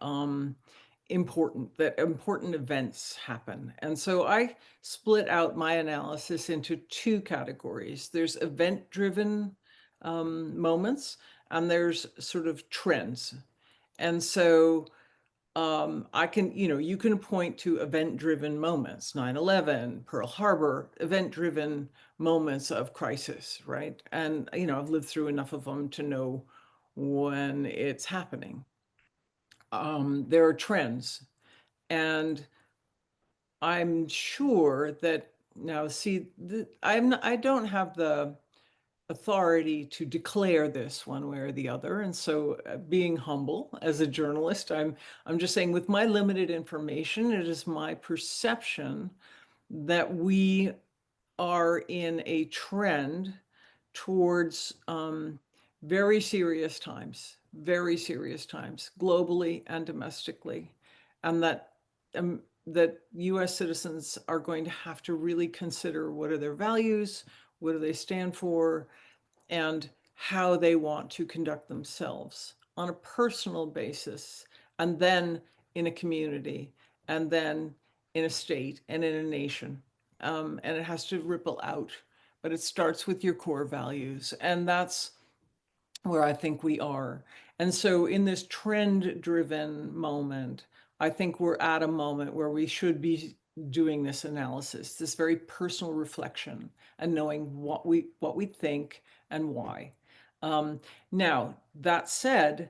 important, that important events happen. And so I split out my analysis into two categories. There's event-driven moments, and there's sort of trends. And so I can, you can point to event-driven moments, 9/11, Pearl Harbor, event-driven moments of crisis, right? And, I've lived through enough of them to know when it's happening. There are trends, and I'm sure that now, see, I don't have the authority to declare this one way or the other, and so being humble as a journalist, I'm just saying with my limited information, it is my perception that we are in a trend towards very serious times, globally and domestically, and that U.S. citizens are going to have to really consider what are their values, what do they stand for, and how they want to conduct themselves on a personal basis, and then in a community, and then in a state, and in a nation. And it has to ripple out, but it starts with your core values. And that's where I think we are. And so, in this trend driven moment, I think we're at a moment where we should be doing this analysis, this very personal reflection, and knowing what we think and why. Now, that said,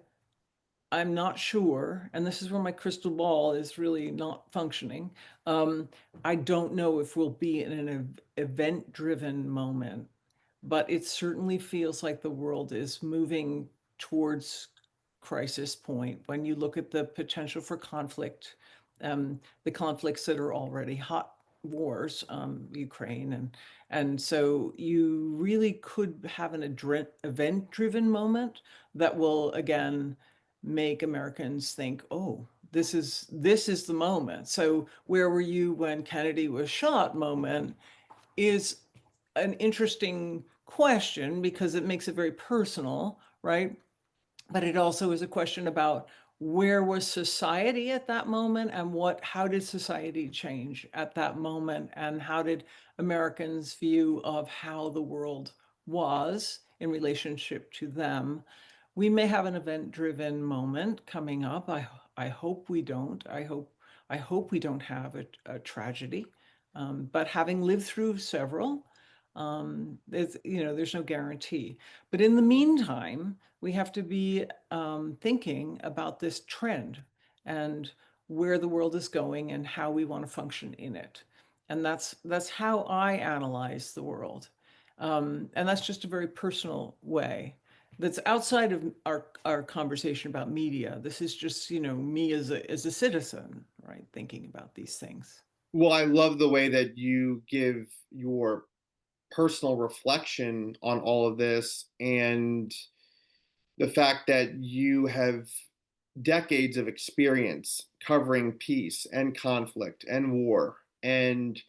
I'm not sure, and this is where my crystal ball is really not functioning. I don't know if we'll be in an event driven moment, but it certainly feels like the world is moving towards crisis point when you look at the potential for conflict, the conflicts that are already hot wars, Ukraine, and so you really could have an event-driven moment that will again make Americans think, oh, this is the moment. So where were you when Kennedy was shot moment is an interesting question because it makes it very personal, right? But it also is a question about where was society at that moment, and how did society change at that moment, and how did Americans' view of how the world was in relationship to them. We may have an event-driven moment coming up. I hope we don't. I hope we don't have a tragedy. But having lived through several, there's no guarantee. But in the meantime, we have to be thinking about this trend and where the world is going and how we want to function in it. And that's how I analyze the world. And that's just a very personal way. That's outside of our conversation about media. This is just, me as a citizen, right, thinking about these things.
Well, I love the way that you give your personal reflection on all of this, and the fact that you have decades of experience covering peace and conflict and war. And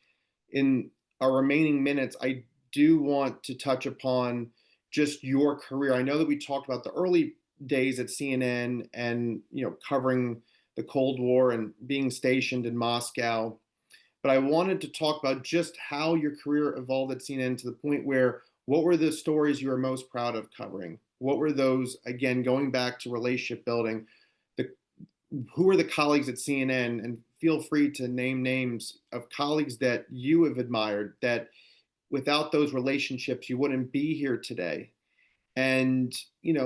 in our remaining minutes, I do want to touch upon just your career. I know that we talked about the early days at CNN and covering the Cold War and being stationed in Moscow, but I wanted to talk about just how your career evolved at CNN to the point where what were the stories you were most proud of covering? What were those, again, going back to relationship building, the, who were the colleagues at CNN? And feel free to name names of colleagues that you have admired that without those relationships, you wouldn't be here today. And,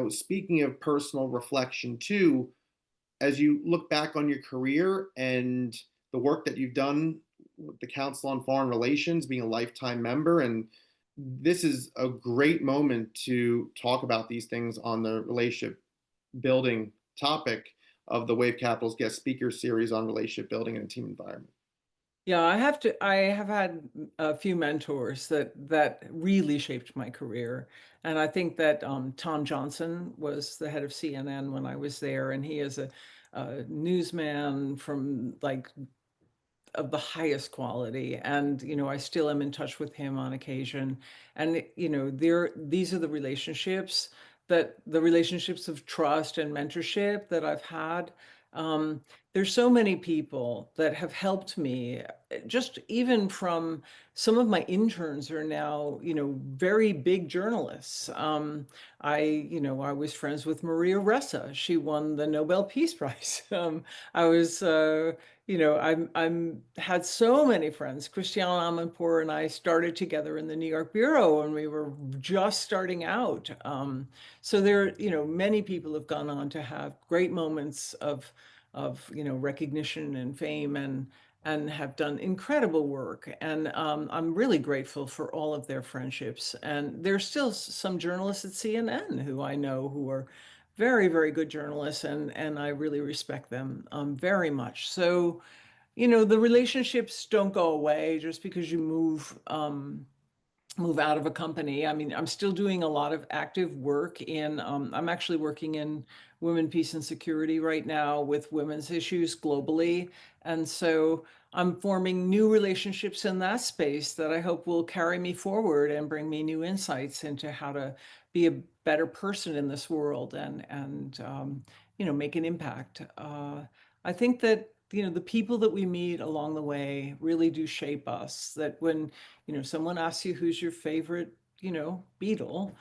speaking of personal reflection too, as you look back on your career and the work that you've done with the Council on Foreign Relations, being a lifetime member, and this is a great moment to talk about these things on the relationship building topic of the WaveCapital's guest speaker series on relationship building and team environment.
Yeah, I have had a few mentors that really shaped my career. And I think that Tom Johnson was the head of CNN when I was there, and he is a newsman from like of the highest quality. And I still am in touch with him on occasion. And these are the relationships of trust and mentorship that I've had. There's so many people that have helped me, just even from some of my interns are now, very big journalists. I was friends with Maria Ressa. She won the Nobel Peace Prize. I was, I'm had so many friends. Christiane Amanpour and I started together in the New York bureau when we were just starting out. So there, many people have gone on to have great moments of recognition and fame, and have done incredible work. And I'm really grateful for all of their friendships. And there's still some journalists at CNN who I know who are very, very good journalists, and I really respect them very much. So, the relationships don't go away just because you move out of a company. I mean, I'm still doing a lot of active work I'm actually working in women, peace, and security right now with women's issues globally. And so I'm forming new relationships in that space that I hope will carry me forward and bring me new insights into how to be a better person in this world and make an impact. I think that the people that we meet along the way really do shape us. That when someone asks you who's your favorite, Beatle,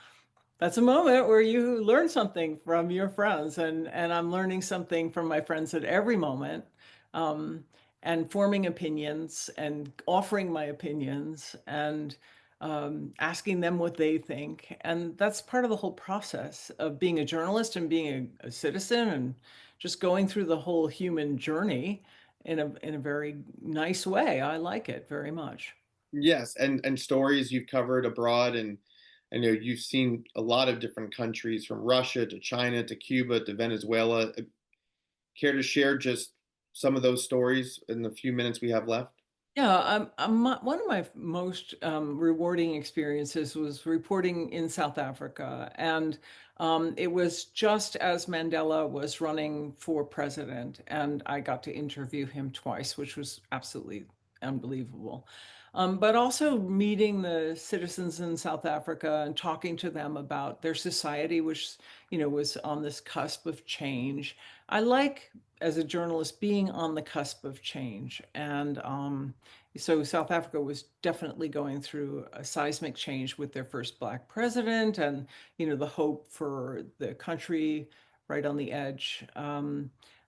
that's a moment where you learn something from your friends, and I'm learning something from my friends at every moment, um, and forming opinions and offering my opinions and asking them what they think. And that's part of the whole process of being a journalist and being a citizen and just going through the whole human journey in a very nice way. I like it very much.
Yes, and stories you've covered abroad, and I know you've seen a lot of different countries from Russia to China to Cuba to Venezuela. Care to share just some of those stories in the few minutes we have left?
Yeah, one of my most rewarding experiences was reporting in South Africa. And it was just as Mandela was running for president. And I got to interview him twice, which was absolutely unbelievable. But also meeting the citizens in South Africa and talking to them about their society, which, was on this cusp of change. I like, as a journalist, being on the cusp of change. And so South Africa was definitely going through a seismic change with their first Black president, and the hope for the country right on the edge.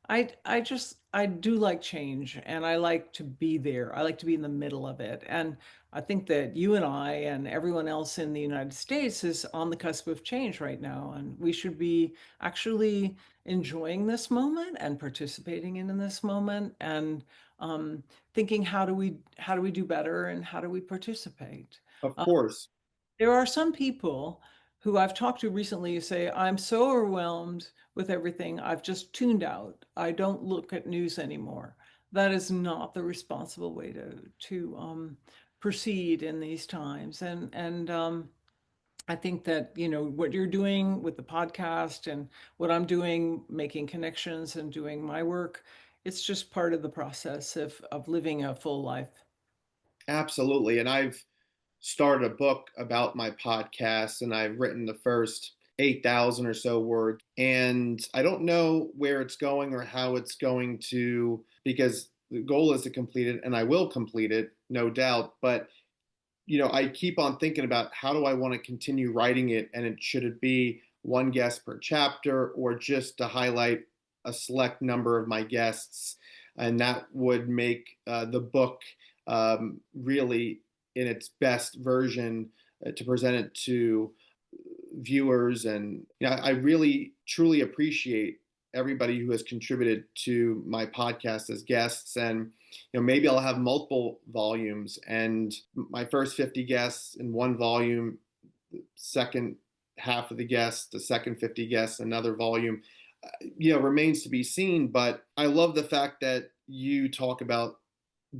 I do like change, and I like to be there. I like to be in the middle of it. And I think that you and I and everyone else in the United States is on the cusp of change right now, and we should be actually enjoying this moment and participating in this moment, and um, thinking how do we do better and how do we participate.
Of course.
There are some people who I've talked to recently who say, I'm so overwhelmed with everything, I've just tuned out. I don't look at news anymore. That is not the responsible way to proceed in these times. And I think that, what you're doing with the podcast and what I'm doing, making connections and doing my work, it's just part of the process of living a full life.
Absolutely. And I've started a book about my podcast, and I've written the first 8,000 or so words. And I don't know where it's going or how it's going to, because the goal is to complete it, and I will complete it, no doubt. But I keep on thinking about how do I want to continue writing it, and should it be one guest per chapter or just to highlight a select number of my guests, and that would make the book really in its best version to present it to viewers. And I really truly appreciate everybody who has contributed to my podcast as guests. And maybe I'll have multiple volumes, and my first 50 guests in one volume, the second half of the guests, the second 50 guests, another volume. Remains to be seen. But I love the fact that you talk about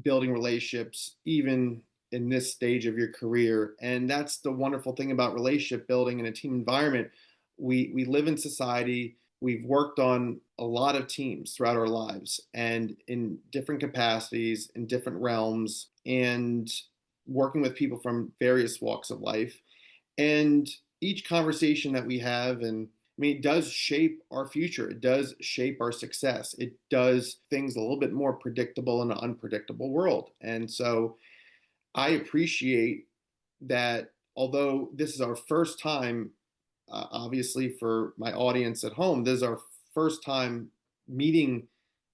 building relationships even in this stage of your career. And that's the wonderful thing about relationship building in a team environment. We live in society. We've worked on a lot of teams throughout our lives and in different capacities, in different realms, and working with people from various walks of life. And each conversation that we have, and I mean, it does shape our future. It does shape our success. It does things a little bit more predictable in an unpredictable world. And so I appreciate that, although this is our first time, obviously for my audience at home, this is our first time meeting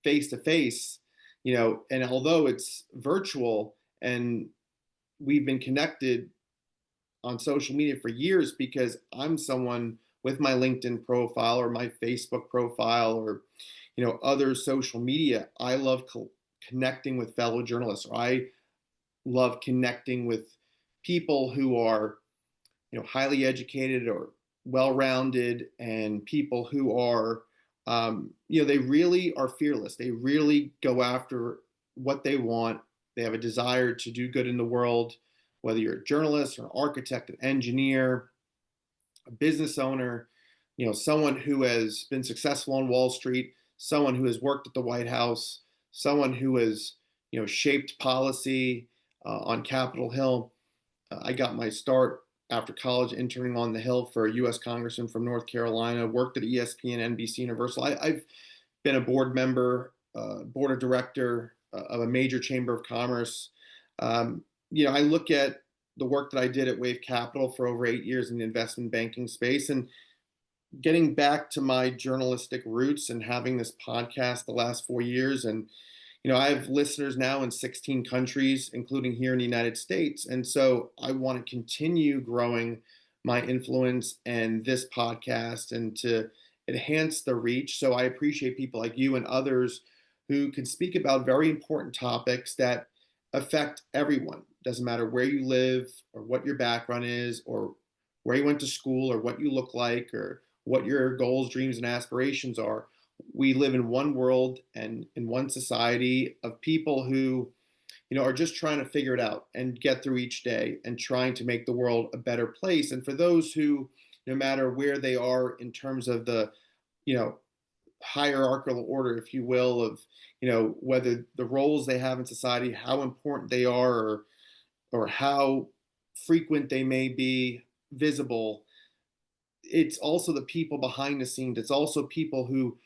face to face, and although it's virtual, and we've been connected on social media for years because I'm someone with my LinkedIn profile or my Facebook profile or other social media. I love connecting with fellow journalists, or I love connecting with people who are, highly educated or well-rounded, and people who are, they really are fearless. They really go after what they want. They have a desire to do good in the world, whether you're a journalist or an architect, an engineer, a business owner, someone who has been successful on Wall Street, someone who has worked at the White House, someone who has, shaped policy on Capitol Hill. I got my start after college interning on the Hill for a U.S. congressman from North Carolina, worked at ESPN, NBC, Universal. I've been a board member, board of director of a major chamber of commerce. I look at the work that I did at WaveCapital for over 8 years in the investment banking space, and getting back to my journalistic roots and having this podcast the last 4 years. And I have listeners now in 16 countries, including here in the United States. And so I want to continue growing my influence and this podcast and to enhance the reach. So I appreciate people like you and others who can speak about very important topics that affect everyone. Doesn't matter where you live or what your background is or where you went to school or what you look like or what your goals, dreams, and aspirations are. We live in one world and in one society of people who, are just trying to figure it out and get through each day and trying to make the world a better place. And for those who, no matter where they are in terms of the, hierarchical order, if you will, of, whether the roles they have in society, how important they are, or how frequent they may be visible, it's also the people behind the scenes. It's also people who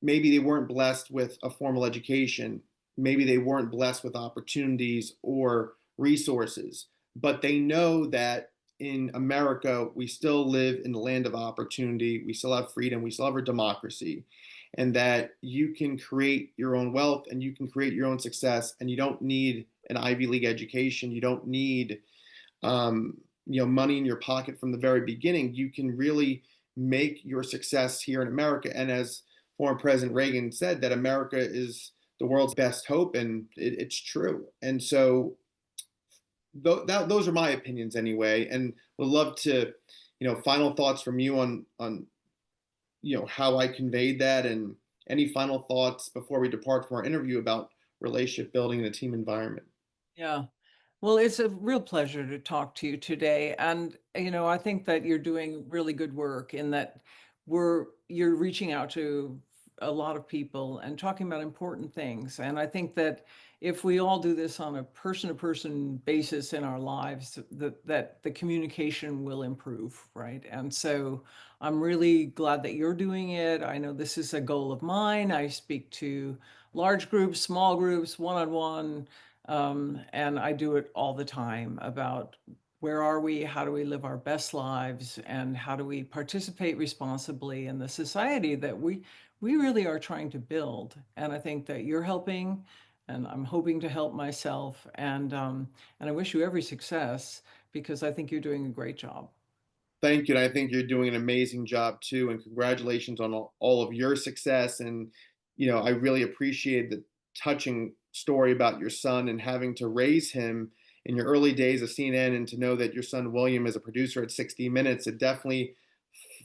maybe they weren't blessed with a formal education. Maybe they weren't blessed with opportunities or resources, but they know that in America, we still live in the land of opportunity. We still have freedom. We still have a democracy, and that you can create your own wealth and you can create your own success. And you don't need an Ivy League education. You don't need, money in your pocket from the very beginning. You can really make your success here in America. And as former President Reagan said, that America is the world's best hope, and it's true. And so those are my opinions anyway, and would love to, final thoughts from you on how I conveyed that, and any final thoughts before we depart from our interview about relationship building in a team environment.
Yeah. Well, it's a real pleasure to talk to you today. And, I think that you're doing really good work in that you're reaching out to a lot of people and talking about important things. And I think that if we all do this on a person-to-person basis in our lives, that the communication will improve, right? And so I'm really glad that you're doing it. I know this is a goal of mine. I speak to large groups, small groups, one-on-one. And I do it all the time about where are we, how do we live our best lives, and how do we participate responsibly in the society that we really are trying to build. And I think that you're helping, and I'm hoping to help myself. And I wish you every success because I think you're doing a great job.
Thank you. And I think you're doing an amazing job too. And congratulations on all of your success. And, I really appreciate the touching story about your son and having to raise him in your early days of CNN, and to know that your son William is a producer at 60 Minutes. It definitely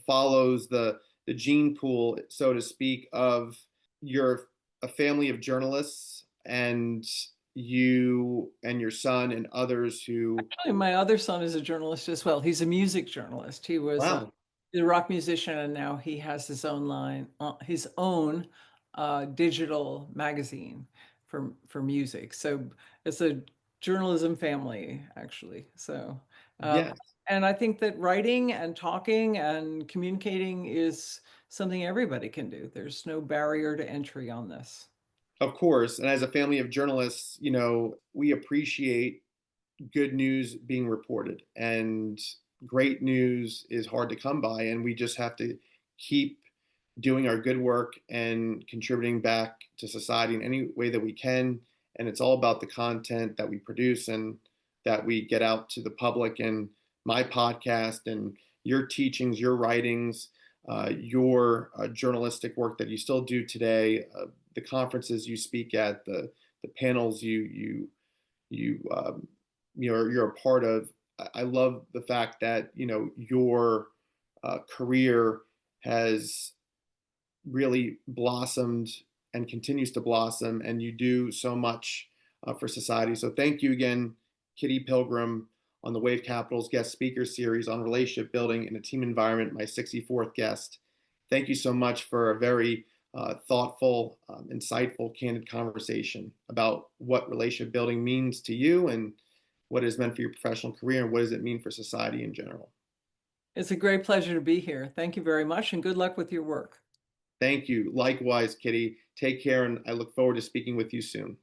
follows the gene pool, so to speak, of you're a family of journalists, and you and your son and others who.
Actually, my other son is a journalist as well. He's a music journalist. He was
Wow.
a rock musician, and now he has his own digital magazine for music. So it's a journalism family, actually. So,
Yes,
and I think that writing and talking and communicating is something everybody can do. There's no barrier to entry on this.
of course. And as a family of journalists, we appreciate good news being reported, and great news is hard to come by, and we just have to keep doing our good work and contributing back to society in any way that we can. And it's all about the content that we produce and that we get out to the public. And my podcast and your teachings, your writings, your journalistic work that you still do today, the conferences you speak at, the the panels you're a part of. I love the fact that your career has really blossomed and continues to blossom, and you do so much for society. So thank you again, Kitty Pilgrim, on the WaveCapital's guest speaker series on relationship building in a team environment, my 64th guest. Thank you so much for a very thoughtful, insightful, candid conversation about what relationship building means to you and what it has meant for your professional career and what does it mean for society in general.
It's a great pleasure to be here. Thank you very much, and good luck with your work.
Thank you. Likewise, Kitty. Take care, and I look forward to speaking with you soon.